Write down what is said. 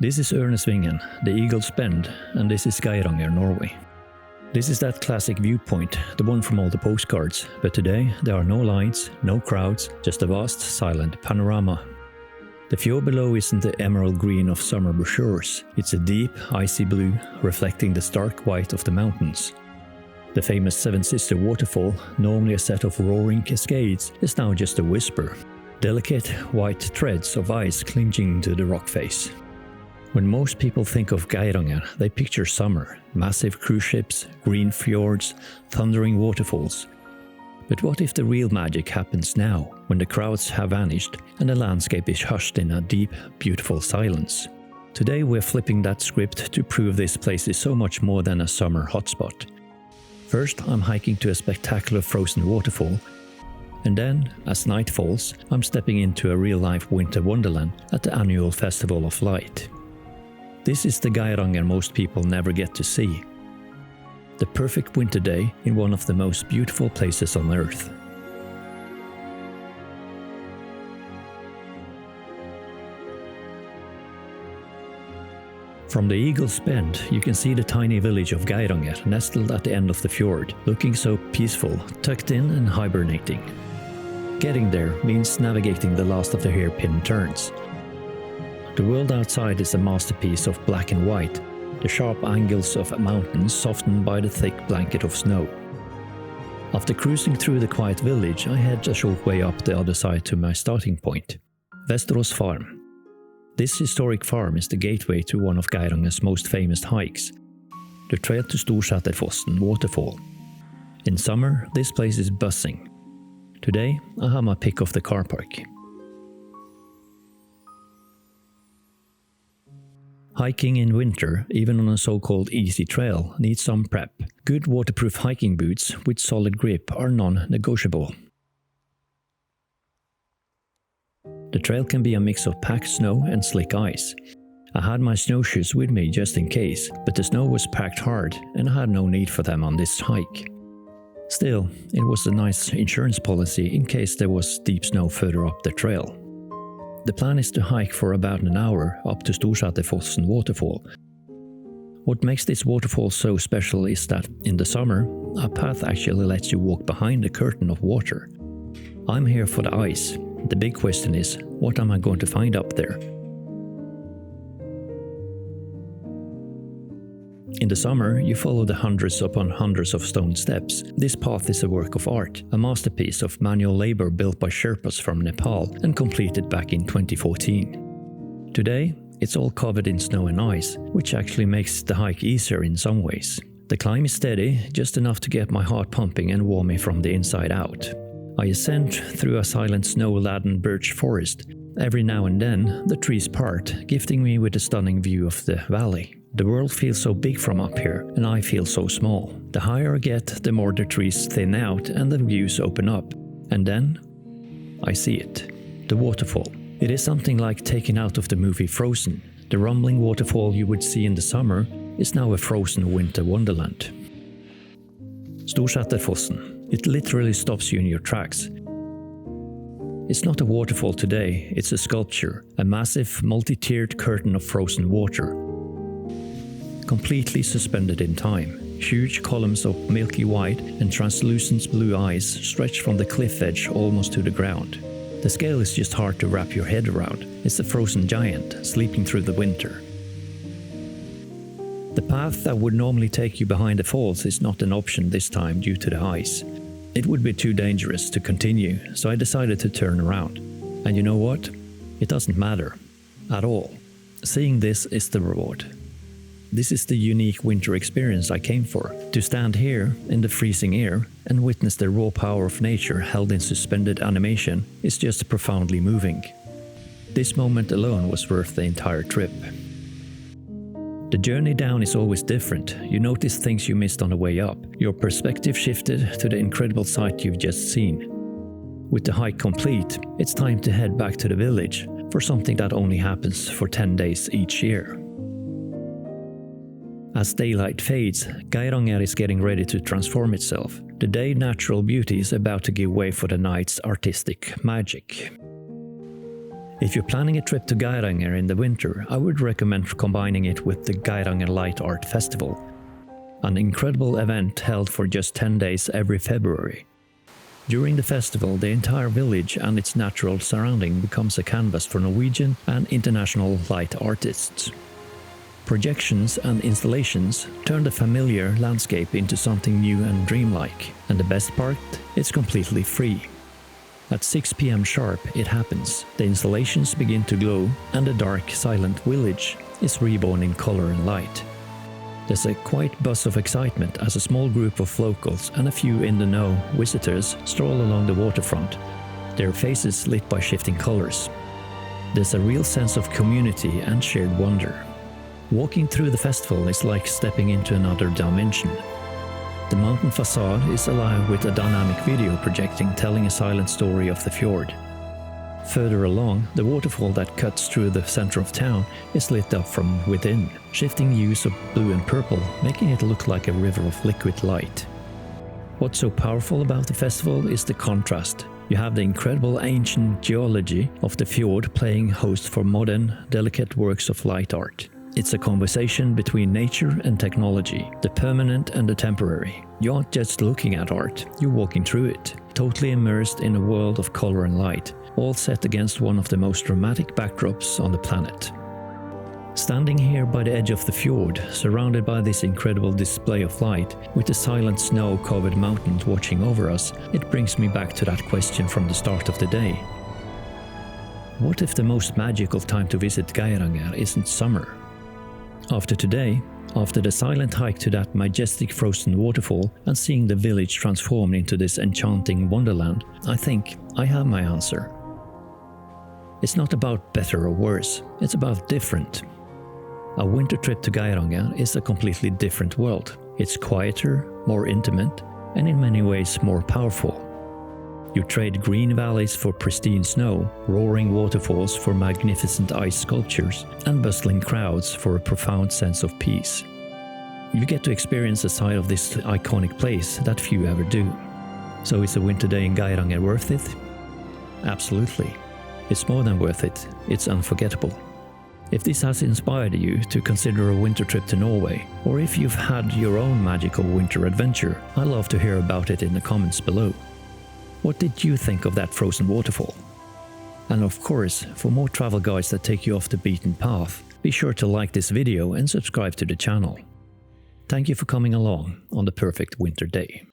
This is Ørnesvingen, the Eagle's Bend, and this is Geiranger, Norway. This is that classic viewpoint, the one from all the postcards, but today there are no lights, no crowds, just a vast, silent panorama. The fjord below isn't the emerald green of summer brochures, it's a deep, icy blue, reflecting the stark white of the mountains. The famous Seven Sister Waterfall, normally a set of roaring cascades, is now just a whisper. Delicate, white threads of ice clinging to the rock face. When most people think of Geiranger, they picture summer, massive cruise ships, green fjords, thundering waterfalls. But what if the real magic happens now, when the crowds have vanished and the landscape is hushed in a deep, beautiful silence? Today we're flipping that script to prove this place is so much more than a summer hotspot. First, I'm hiking to a spectacular frozen waterfall, and then, as night falls, I'm stepping into a real-life winter wonderland at the annual Festival of Light. This is the Geiranger most people never get to see. The perfect winter day in one of the most beautiful places on Earth. From the Eagle's Bend, you can see the tiny village of Geiranger nestled at the end of the fjord, looking so peaceful, tucked in and hibernating. Getting there means navigating the last of the hairpin turns. The world outside is a masterpiece of black and white, the sharp angles of mountains softened by the thick blanket of snow. After cruising through the quiet village, I head a short way up the other side to my starting point, Vesterås Farm. This historic farm is the gateway to one of Geiranger's most famous hikes, the trail to Storsæterfossen waterfall. In summer, this place is buzzing. Today, I have my pick of the car park. Hiking in winter, even on a so-called easy trail, needs some prep. Good waterproof hiking boots with solid grip are non-negotiable. The trail can be a mix of packed snow and slick ice. I had my snowshoes with me just in case, but the snow was packed hard and I had no need for them on this hike. Still, it was a nice insurance policy in case there was deep snow further up the trail. The plan is to hike for about an hour up to Storsæterfossen waterfall. What makes this waterfall so special is that in the summer, a path actually lets you walk behind a curtain of water. I'm here for the ice. The big question is, what am I going to find up there? In the summer, you follow the hundreds upon hundreds of stone steps. This path is a work of art, a masterpiece of manual labor built by Sherpas from Nepal and completed back in 2014. Today, it's all covered in snow and ice, which actually makes the hike easier in some ways. The climb is steady, just enough to get my heart pumping and warm me from the inside out. I ascend through a silent snow-laden birch forest. Every now and then, the trees part, gifting me with a stunning view of the valley. The world feels so big from up here, and I feel so small. The higher I get, the more the trees thin out and the views open up. And then, I see it. The waterfall. It is something like taken out of the movie Frozen. The rumbling waterfall you would see in the summer is now a frozen winter wonderland. Storsæterfossen. It literally stops you in your tracks. It's not a waterfall today, it's a sculpture, a massive, multi-tiered curtain of frozen water. Completely suspended in time, huge columns of milky white and translucent blue ice stretch from the cliff edge almost to the ground. The scale is just hard to wrap your head around. It's a frozen giant, sleeping through the winter. The path that would normally take you behind the falls is not an option this time due to the ice. It would be too dangerous to continue, so I decided to turn around. And you know what? It doesn't matter. At all. Seeing this is the reward. This is the unique winter experience I came for. To stand here, in the freezing air, and witness the raw power of nature held in suspended animation is just profoundly moving. This moment alone was worth the entire trip. The journey down is always different. You notice things you missed on the way up. Your perspective shifted to the incredible sight you've just seen. With the hike complete, it's time to head back to the village for something that only happens for 10 days each year. As daylight fades, Geiranger is getting ready to transform itself. The day's natural beauty is about to give way for the night's artistic magic. If you're planning a trip to Geiranger in the winter, I would recommend combining it with the Geiranger Light Art Festival, an incredible event held for just 10 days every February. During the festival, the entire village and its natural surrounding becomes a canvas for Norwegian and international light artists. Projections and installations turn the familiar landscape into something new and dreamlike, and the best part, it's completely free. At 6 p.m. sharp, it happens. The installations begin to glow, and the dark, silent village is reborn in color and light. There's a quiet buzz of excitement as a small group of locals and a few in-the-know visitors stroll along the waterfront, their faces lit by shifting colors. There's a real sense of community and shared wonder. Walking through the festival is like stepping into another dimension. The mountain facade is alive with a dynamic video projecting telling a silent story of the fjord. Further along, the waterfall that cuts through the center of town is lit up from within, shifting hues of blue and purple, making it look like a river of liquid light. What's so powerful about the festival is the contrast. You have the incredible ancient geology of the fjord playing host for modern, delicate works of light art. It's a conversation between nature and technology, the permanent and the temporary. You aren't just looking at art, you're walking through it, totally immersed in a world of color and light, all set against one of the most dramatic backdrops on the planet. Standing here by the edge of the fjord, surrounded by this incredible display of light, with the silent snow-covered mountains watching over us, it brings me back to that question from the start of the day. What if the most magical time to visit Geiranger isn't summer? After today, after the silent hike to that majestic frozen waterfall and seeing the village transform into this enchanting wonderland, I think I have my answer. It's not about better or worse, it's about different. A winter trip to Geiranger is a completely different world. It's quieter, more intimate, and in many ways more powerful. You trade green valleys for pristine snow, roaring waterfalls for magnificent ice sculptures, and bustling crowds for a profound sense of peace. You get to experience a side of this iconic place that few ever do. So is a winter day in Geiranger worth it? Absolutely. It's more than worth it, it's unforgettable. If this has inspired you to consider a winter trip to Norway, or if you've had your own magical winter adventure, I'd love to hear about it in the comments below. What did you think of that frozen waterfall? And of course, for more travel guides that take you off the beaten path, be sure to like this video and subscribe to the channel. Thank you for coming along on the perfect winter day.